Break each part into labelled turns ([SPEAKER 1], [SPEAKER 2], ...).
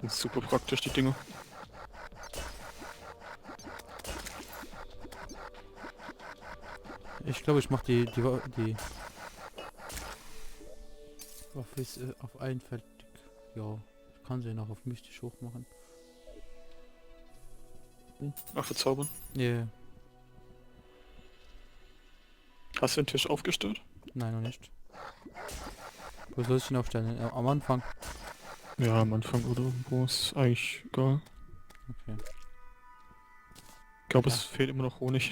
[SPEAKER 1] Das ist super praktisch, die Dinger.
[SPEAKER 2] Ich glaube, ich mache die Waffe ist auf einfältig. Ja, ich kann sie noch auf mystisch hoch machen.
[SPEAKER 1] Ach, verzaubern.
[SPEAKER 2] Nee,
[SPEAKER 1] Hast du den Tisch aufgestellt?
[SPEAKER 2] nein, noch nicht. Wo soll ich ihn aufstellen? Am Anfang?
[SPEAKER 1] Ja, am Anfang oder irgendwo ist eigentlich egal.
[SPEAKER 2] Okay.
[SPEAKER 1] Ich glaube,
[SPEAKER 2] Ja.
[SPEAKER 1] es fehlt immer noch Honig.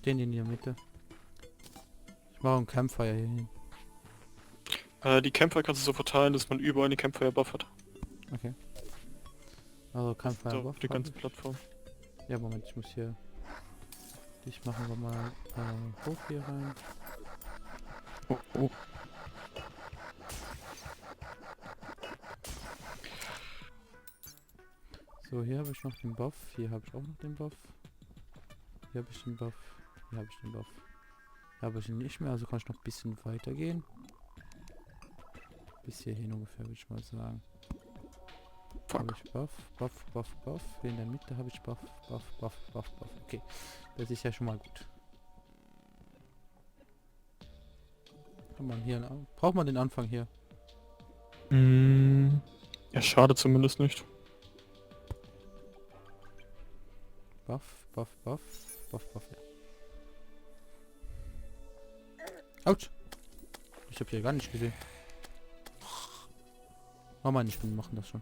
[SPEAKER 2] Den in der Mitte. Ich mache einen Campfire hier hin.
[SPEAKER 1] Die Campfire kannst du so verteilen, dass man überall eine Campfire-Buff hat.
[SPEAKER 2] Okay. Also Campfire
[SPEAKER 1] Da,
[SPEAKER 2] Buff
[SPEAKER 1] auf die
[SPEAKER 2] hab
[SPEAKER 1] ganze
[SPEAKER 2] ich.
[SPEAKER 1] Plattform.
[SPEAKER 2] Ja, Moment, ich muss hier... Dich machen wir mal hoch hier rein.
[SPEAKER 1] Oh, oh.
[SPEAKER 2] So, hier habe ich noch den Buff. Hier habe ich auch noch den Buff. Hier habe ich den Buff. Hier habe ich den Buff. Hier habe ich ihn nicht mehr, also kann ich noch ein bisschen weiter gehen. Bis hierhin ungefähr, würde ich mal sagen. Habe
[SPEAKER 1] Fuck.
[SPEAKER 2] ich Buff, Buff, Buff, Buff. Hier in der Mitte habe ich Buff, Buff, Buff, Buff, Buff. Okay, das ist ja schon mal gut. Kann man hier... Braucht man den Anfang hier?
[SPEAKER 1] Ja, schade zumindest nicht.
[SPEAKER 2] Buff, Buff, Buff, Buff, Buff, ja. Autsch! Ich habe hier gar nicht gesehen. Oh Mann, ich bin machen das schon.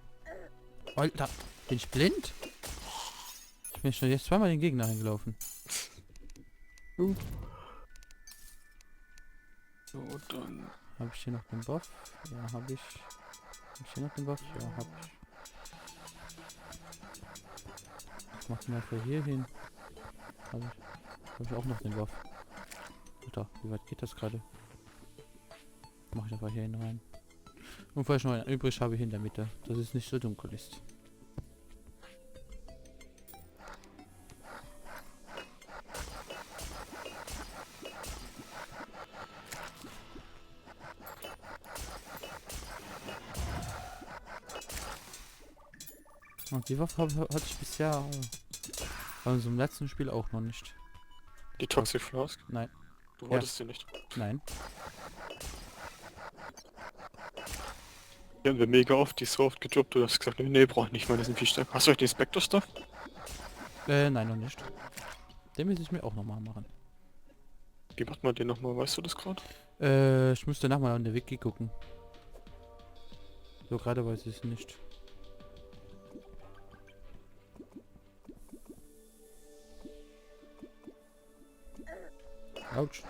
[SPEAKER 2] Alter, bin ich blind? Ich bin schon jetzt zweimal den Gegner eingelaufen.
[SPEAKER 1] So, dann...
[SPEAKER 2] Habe ich hier noch den Buff? Ja, habe ich. Habe ich hier noch den Buff? Ja, habe ich. Ich mach den einfach hier hin. Habe ich auch noch den Buff. Alter, wie weit geht das gerade? Mache ich einfach hier hin rein. Und falls noch einen übrig habe ich in der Mitte, dass es nicht so dunkel ist. Und die Waffe hatte ich bisher also im letzten Spiel auch noch nicht.
[SPEAKER 1] Die Toxic Flask?
[SPEAKER 2] Nein,
[SPEAKER 1] Du wolltest sie nicht.
[SPEAKER 2] nein.
[SPEAKER 1] Die haben wir mega oft, die ist so oft gedroppt, du hast gesagt, nee, brauch ich nicht mal, die sind viel stärker. Hast du euch den Spectre-Stuff?
[SPEAKER 2] Nein, noch nicht. Den muss ich mir auch nochmal machen.
[SPEAKER 1] Wie macht man den nochmal, weißt du das gerade?
[SPEAKER 2] Ich müsste nachher an der Wiki gucken. So gerade weiß ich es nicht. Autsch.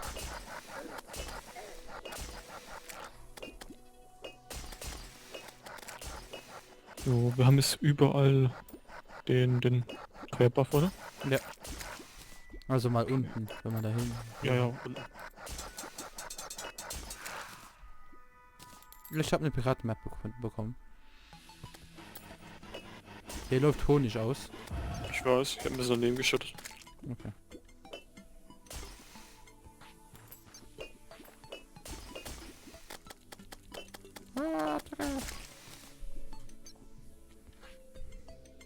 [SPEAKER 1] So, wir haben jetzt überall den Querbuff, oder?
[SPEAKER 2] Ja. Also mal unten, wenn man da hin.
[SPEAKER 1] Ja, ja, und
[SPEAKER 2] Ich habe eine Piraten-Map bekommen. Hier läuft Honig aus.
[SPEAKER 1] ich weiß, ich hab mir so daneben geschüttet.
[SPEAKER 2] Okay.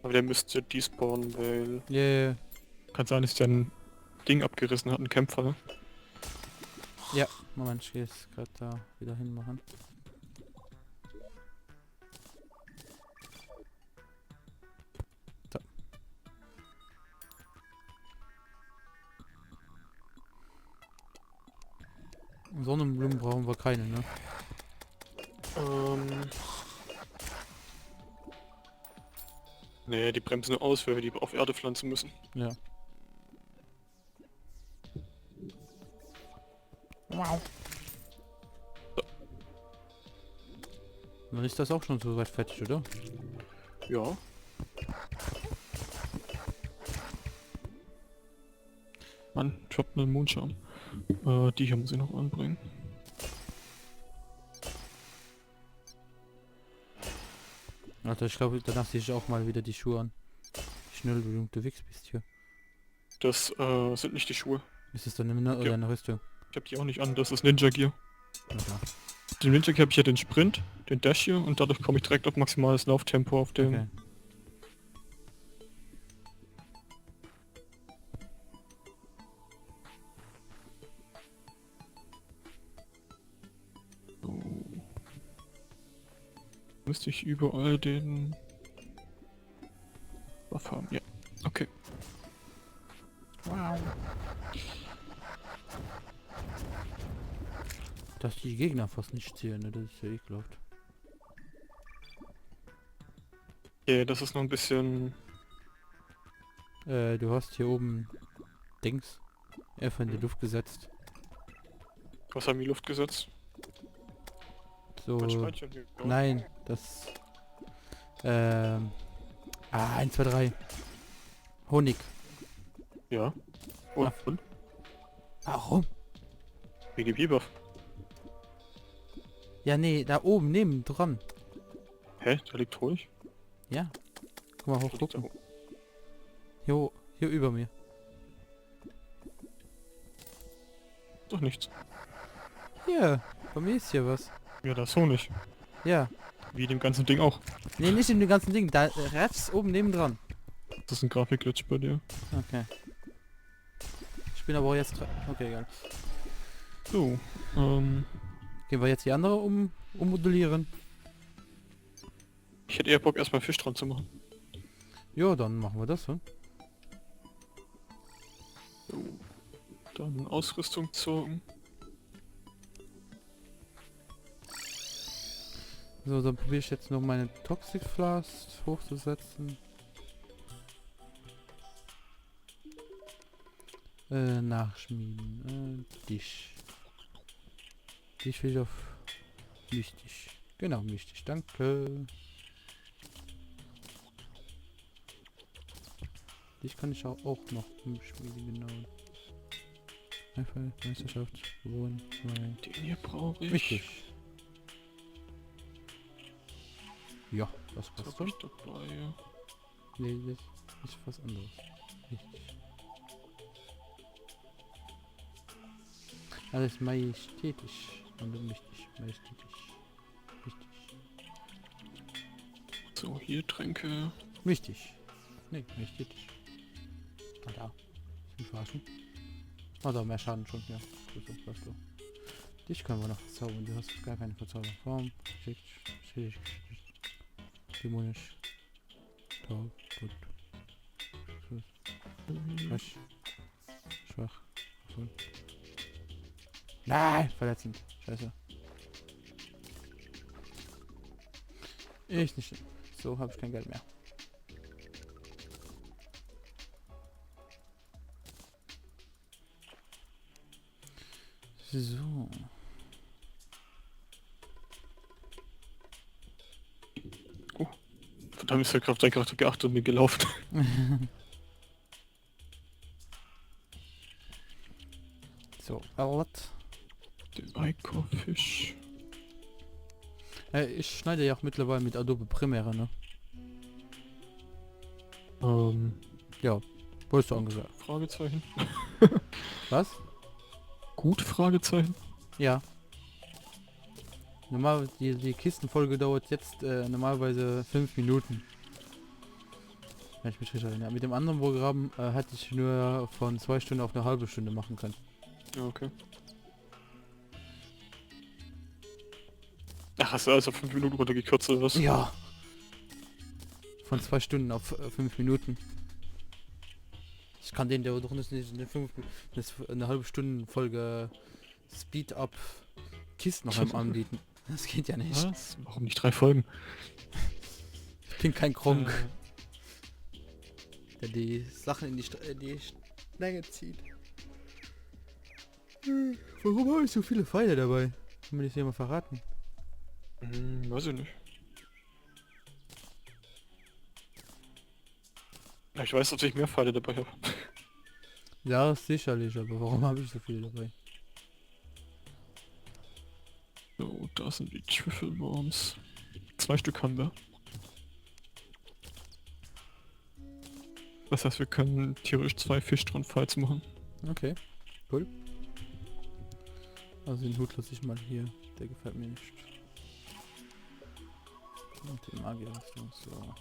[SPEAKER 1] Aber der müsste despawnen, weil...
[SPEAKER 2] Yeah.
[SPEAKER 1] Kann sein, dass der ein Ding abgerissen hat, ein Kämpfer, ne?
[SPEAKER 2] Ja, Moment, ich gehe jetzt gerade da wieder hinmachen. So. Sonnenblumen brauchen wir keine, ne?
[SPEAKER 1] Nee, die bremsen nur aus, weil wir die auf Erde pflanzen müssen.
[SPEAKER 2] Ja. Wow. Dann ist das auch schon so weit fertig, oder?
[SPEAKER 1] Ja. Mann, ich hab einen Mondschirm. Die hier muss ich noch anbringen.
[SPEAKER 2] Alter, ich glaube, danach sehe ich auch mal wieder die Schuhe an. Wie schnell du unterwegs bist hier.
[SPEAKER 1] Das sind nicht die Schuhe.
[SPEAKER 2] Ist es dann eine, oder
[SPEAKER 1] Ja.
[SPEAKER 2] eine Rüstung?
[SPEAKER 1] Ich hab die auch nicht an, das ist Ninja Gear.
[SPEAKER 2] Ja.
[SPEAKER 1] Den Windjacke habe ich ja den Sprint, den Dash hier und dadurch komme ich direkt auf maximales Lauftempo auf dem...
[SPEAKER 2] Okay.
[SPEAKER 1] So. Müsste ich überall den... Buff haben, ja. Okay.
[SPEAKER 2] Wow. Dass die Gegner fast nicht zählen, ne? Das ist ja ekelhaft.
[SPEAKER 1] Okay, das ist noch ein bisschen...
[SPEAKER 2] Du hast hier oben Dings einfach in die Luft gesetzt.
[SPEAKER 1] Was haben die Luft gesetzt?
[SPEAKER 2] So.
[SPEAKER 1] Mein Schweinchen hier. Ja.
[SPEAKER 2] Nein, das. 1, 2, 3. Honig.
[SPEAKER 1] Ja. Und?
[SPEAKER 2] Ah.
[SPEAKER 1] Und?
[SPEAKER 2] Warum?
[SPEAKER 1] BGB-Buff.
[SPEAKER 2] Ja, nee, da oben neben dran.
[SPEAKER 1] Hä? Da liegt Honig?
[SPEAKER 2] Ja. Guck mal hoch,
[SPEAKER 1] Da liegt
[SPEAKER 2] gucken.
[SPEAKER 1] da
[SPEAKER 2] Hier über mir.
[SPEAKER 1] doch nichts.
[SPEAKER 2] Hier, bei mir ist hier was.
[SPEAKER 1] Ja, da ist Honig.
[SPEAKER 2] Ja.
[SPEAKER 1] Wie dem ganzen Ding auch.
[SPEAKER 2] Nee, nicht in dem ganzen Ding. Da rechts oben neben dran.
[SPEAKER 1] Das ist ein Grafikglitch bei dir.
[SPEAKER 2] Okay. Ich bin aber auch jetzt dran. Okay, egal.
[SPEAKER 1] So,
[SPEAKER 2] Gehen wir jetzt die andere ummodellieren?
[SPEAKER 1] ich hätte eher Bock, erstmal Fisch dran zu machen.
[SPEAKER 2] Ja, dann machen wir das, so.
[SPEAKER 1] So. Dann Ausrüstung zogen.
[SPEAKER 2] So, dann probiere ich jetzt noch meine Toxic Flask hochzusetzen. Nachschmieden. Dich. Dich will ich auf wichtig. Genau, wichtig. Danke. Dich kann ich auch noch umschmieden, genau. Einfach Meisterschaft gewonnen. Nein.
[SPEAKER 1] Den hier brauche ich.
[SPEAKER 2] Wichtig. Ja, das
[SPEAKER 1] Was
[SPEAKER 2] passt
[SPEAKER 1] hab ich
[SPEAKER 2] schon.
[SPEAKER 1] dabei?
[SPEAKER 2] Nee, das ist was anderes. Wichtig. Alles majestätisch. Und wichtig. Majestätisch. Wichtig.
[SPEAKER 1] So, hier Tränke.
[SPEAKER 2] Wichtig. Nee, majestätisch. Ah, da. Zum Verarschen. Ah, da, mehr Schaden schon, ja. So, weißt du. Dich können wir noch verzaubern. Du hast gar keine Verzauberform. Schick. Dämonisch. Taub. Gut. Schwach. So. Nein! Verletzend. Scheiße. Ich nicht. So habe ich kein Geld mehr. So.
[SPEAKER 1] Verdammt, ist der Krafteinkraft geachtet und mir gelaufen.
[SPEAKER 2] So, Alert.
[SPEAKER 1] Den Eikorfisch.
[SPEAKER 2] Ich schneide ja auch mittlerweile mit Adobe Premiere, ne? Ja, wolltest du angesagt.
[SPEAKER 1] Fragezeichen.
[SPEAKER 2] Was?
[SPEAKER 1] Gut, Fragezeichen.
[SPEAKER 2] Ja. Normal, die Kistenfolge dauert jetzt normalerweise 5 Minuten. Wenn ich mich richtig erinnere. Mit dem anderen Programm hätte ich nur von 2 Stunden auf eine halbe Stunde machen können.
[SPEAKER 1] Ja, okay. Ach, hast du also 5 Minuten runtergekürzt oder was?
[SPEAKER 2] Ja. Von 2 Stunden auf 5 Minuten. Ich kann den, der doch nicht eine halbe Stunde Folge Speed Up Kisten noch einmal anbieten. Das geht ja nicht.
[SPEAKER 1] Was? Warum nicht 3 Folgen?
[SPEAKER 2] Ich bin kein Kronk, der die Sachen in die Länge zieht. Warum habe ich so viele Pfeile dabei? Kann mir das jemand verraten?
[SPEAKER 1] Weiß ich nicht. Ja, ich weiß, dass ich mehr Pfeile dabei habe.
[SPEAKER 2] Ja, sicherlich, aber warum habe ich so viele dabei?
[SPEAKER 1] So, da sind die Trüffelworms. 2 Stück haben wir. Das heißt, wir können theoretisch 2 Fischtron-Fights machen.
[SPEAKER 2] Okay, cool. Also den Hut lasse ich mal hier Der gefällt mir nicht. Und die Magier so.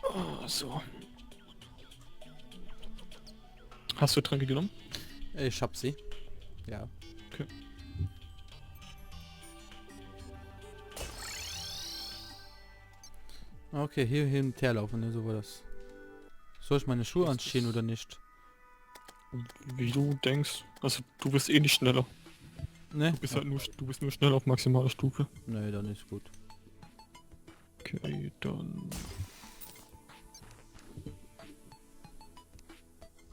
[SPEAKER 1] Oh, so. Hast du Tränke genommen?
[SPEAKER 2] Ich hab sie. Ja.
[SPEAKER 1] Okay.
[SPEAKER 2] Okay, hier hin und her laufen, ne, so war das. Soll ich meine Schuhe
[SPEAKER 1] Das
[SPEAKER 2] anziehen
[SPEAKER 1] ist-
[SPEAKER 2] oder nicht?
[SPEAKER 1] Wie du denkst. Also du bist eh nicht schneller.
[SPEAKER 2] Ne?
[SPEAKER 1] Du bist halt nur, du bist nur schneller auf maximaler Stufe.
[SPEAKER 2] Ne, dann ist gut.
[SPEAKER 1] Okay, dann...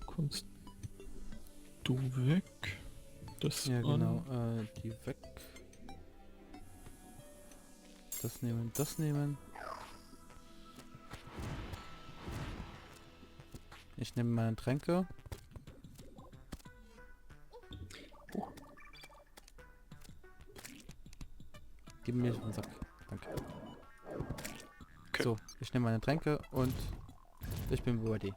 [SPEAKER 1] Kommst du weg? Das
[SPEAKER 2] Ja,
[SPEAKER 1] an.
[SPEAKER 2] genau. Die weg. Das nehmen, das nehmen. Ich nehme meine Tränke. Gib mir den Sack. Danke.
[SPEAKER 1] Okay.
[SPEAKER 2] So, ich nehme meine Tränke und ich bin ready.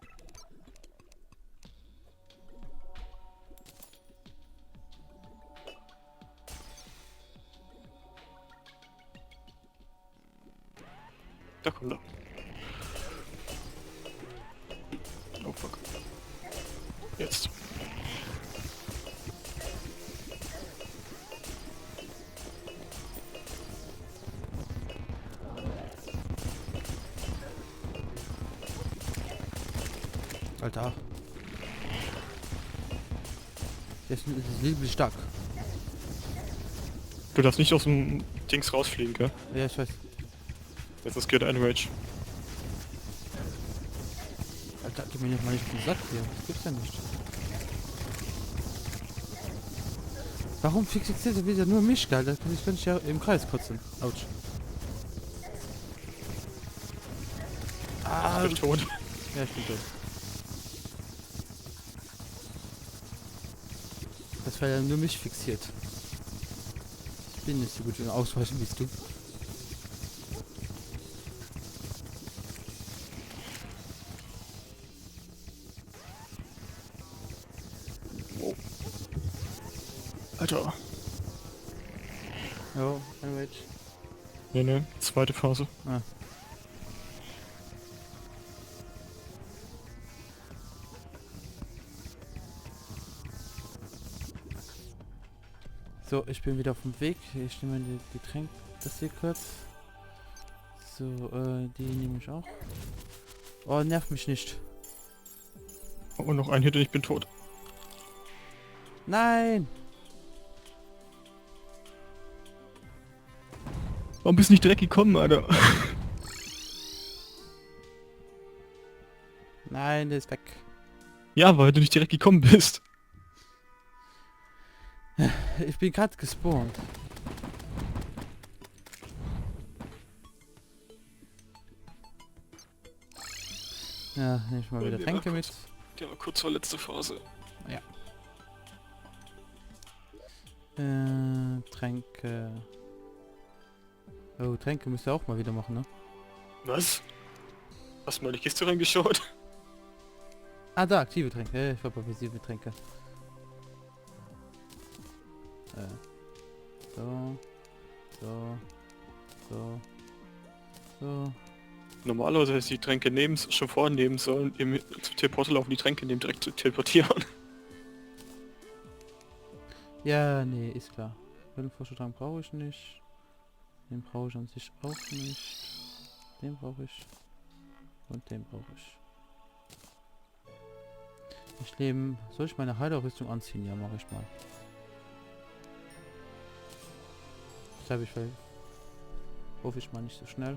[SPEAKER 1] Da kommt er. Oh fuck. Jetzt.
[SPEAKER 2] Alter. Der ist lieblich stark.
[SPEAKER 1] Du darfst nicht aus dem Dings rausfliegen, gell?
[SPEAKER 2] Ja, ich weiß.
[SPEAKER 1] Jetzt ist geht ein Rage.
[SPEAKER 2] Alter, gib mir doch mal nicht den Sack hier. Das gibt's ja nicht. Warum fixiert er wieder nur mich, Alter? Ich könnte ja im Kreis kotzen. Autsch. Ah,
[SPEAKER 1] Ich bin tot.
[SPEAKER 2] ja, ich bin tot. Das war ja nur mich fixiert. Ich bin nicht so gut im Ausweichen wie du.
[SPEAKER 1] Oh. Alter.
[SPEAKER 2] Jo, ein Rage.
[SPEAKER 1] Nee, zweite Phase.
[SPEAKER 2] Ah. So, ich bin wieder auf dem Weg. Ich nehme die Getränk, das hier kurz. So, die nehme ich auch. Oh, nervt mich nicht.
[SPEAKER 1] Und noch ein Hit und ich bin tot.
[SPEAKER 2] Nein!
[SPEAKER 1] Warum bist du nicht direkt gekommen, Alter?
[SPEAKER 2] Nein, der ist weg.
[SPEAKER 1] Ja, weil du nicht direkt gekommen bist.
[SPEAKER 2] Ich bin gerade gespawnt. Ja, nehme ich mal wieder
[SPEAKER 1] Nee,
[SPEAKER 2] Tränke
[SPEAKER 1] mach
[SPEAKER 2] mit.
[SPEAKER 1] Ja, kurz vor letzte Phase.
[SPEAKER 2] Tränke. Oh, Tränke müsst ihr auch mal wieder machen, ne?
[SPEAKER 1] Was? Hast du mal in die Kiste reingeschaut?
[SPEAKER 2] Ah, da, aktive Tränke. Ich war bei passive Tränke. So. So. So. So.
[SPEAKER 1] Normalerweise hätte ich die Tränke schon vornehmen sollen, zum Teleporter laufen, die Tränke nehmen, direkt zu teleportieren.
[SPEAKER 2] Ja, nee, ist klar. Höhlenforschertrank brauche ich nicht. Den brauche ich an sich auch nicht. Den brauche ich. Und den brauche ich. Ich nehme... Soll ich meine Heilerrüstung anziehen? Ja, mache ich mal. Das habe ich weil... Hoffe ich mal nicht so schnell.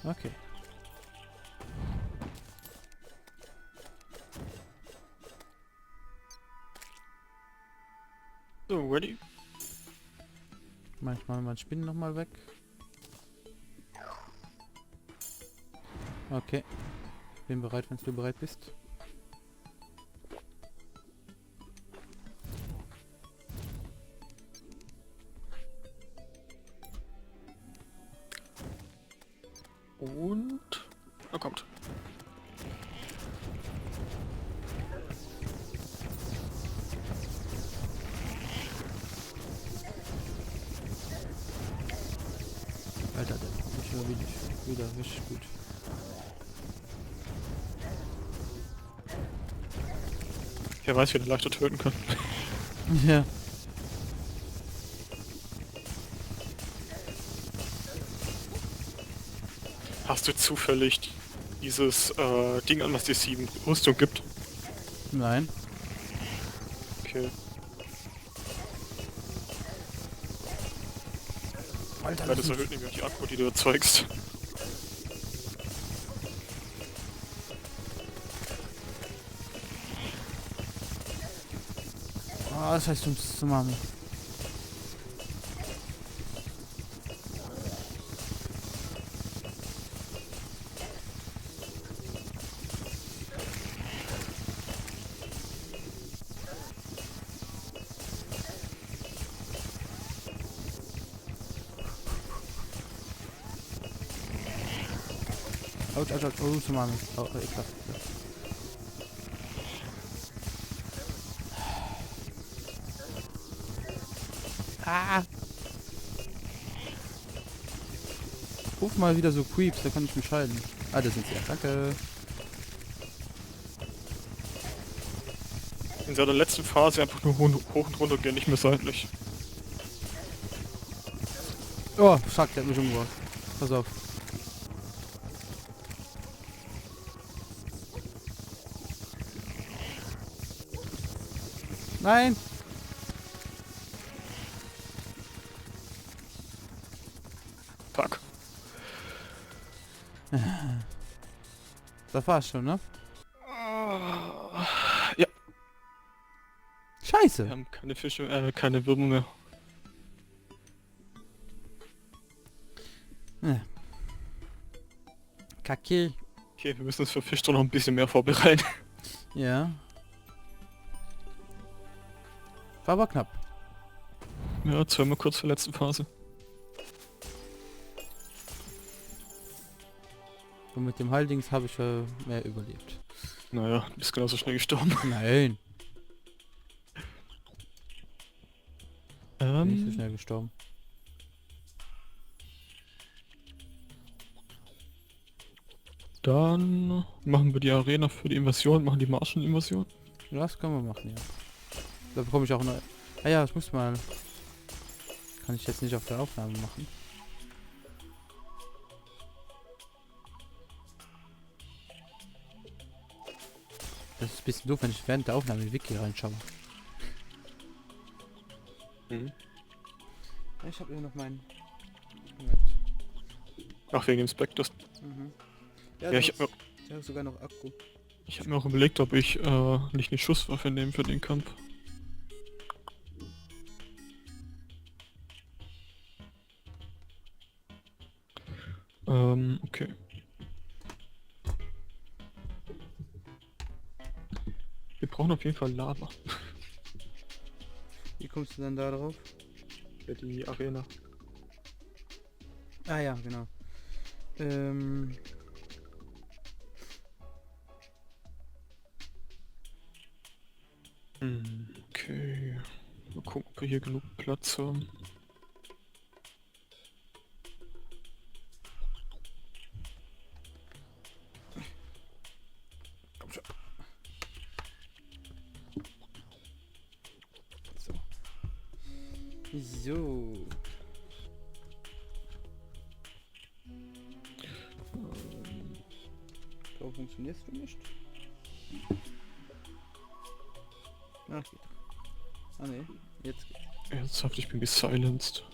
[SPEAKER 2] Okay.
[SPEAKER 1] So, ready?
[SPEAKER 2] Manchmal mein Spinnen noch mal weg. Okay. Bin bereit, wenn du bereit bist.
[SPEAKER 1] Und... Na kommt.
[SPEAKER 2] Alter, der ist schon wieder richtig gut.
[SPEAKER 1] Wer weiß, wie der leichter töten kann.
[SPEAKER 2] Ja.
[SPEAKER 1] Hast du zufällig dieses Ding an, was dir 7 Rüstung gibt?
[SPEAKER 2] Nein.
[SPEAKER 1] Okay.
[SPEAKER 2] Alter,
[SPEAKER 1] Weil das erhöht nämlich auch die Akku, die du erzeugst.
[SPEAKER 2] das heißt, um zu machen. Autsch, autsch, autsch, oh, Tsunami. Oh, ekelhaft. Ah! Ruf mal wieder so Creeps, da kann ich mich scheiden. Ah, da sind sie ja. Danke.
[SPEAKER 1] In seiner letzten Phase einfach nur hoch und runter gehen, nicht mehr seitlich.
[SPEAKER 2] Oh, fuck, der hat mich umgebracht. Pass auf. Nein!
[SPEAKER 1] Fuck.
[SPEAKER 2] Das war's schon, ne?
[SPEAKER 1] Ja,
[SPEAKER 2] Scheiße!
[SPEAKER 1] wir haben keine Fische, keine Würmer mehr.
[SPEAKER 2] Kacke.
[SPEAKER 1] Okay, wir müssen uns für Fisch doch noch ein bisschen mehr vorbereiten.
[SPEAKER 2] Ja. War aber knapp.
[SPEAKER 1] Ja, jetzt hören wir kurz zur letzten Phase.
[SPEAKER 2] Und mit dem Heildings habe ich mehr überlebt.
[SPEAKER 1] Naja, du bist genauso schnell gestorben.
[SPEAKER 2] Nein. Bin nicht so schnell gestorben.
[SPEAKER 1] Dann machen wir die Arena für die Invasion, machen die Martian-Invasion.
[SPEAKER 2] Das können wir machen, ja. Da bekomme ich auch eine... Ah ja, ich muss mal... Kann ich jetzt nicht auf der Aufnahme machen. Das ist ein bisschen doof, wenn ich während der Aufnahme in Wiki reinschaue.
[SPEAKER 1] Mhm.
[SPEAKER 2] Ich habe hier noch meinen... Moment.
[SPEAKER 1] Ach, wegen dem Spectres.
[SPEAKER 2] Mhm.
[SPEAKER 1] Ja,
[SPEAKER 2] der
[SPEAKER 1] ich
[SPEAKER 2] hat-
[SPEAKER 1] habe mir,
[SPEAKER 2] der hat sogar noch Akku.
[SPEAKER 1] hab mir auch überlegt, ob ich nicht eine Schusswaffe nehme für den Kampf. Okay. Wir brauchen auf jeden Fall Lava
[SPEAKER 2] Wie kommst du denn da drauf?
[SPEAKER 1] für die Arena.
[SPEAKER 2] Ah ja, genau.
[SPEAKER 1] Okay. Mal gucken, ob wir hier genug Platz haben.
[SPEAKER 2] Komm schon. So. So. Warum funktionierst du nicht? Ach, geht. Ah ne, jetzt geht's.
[SPEAKER 1] Ernsthaft, ich bin gesilenced.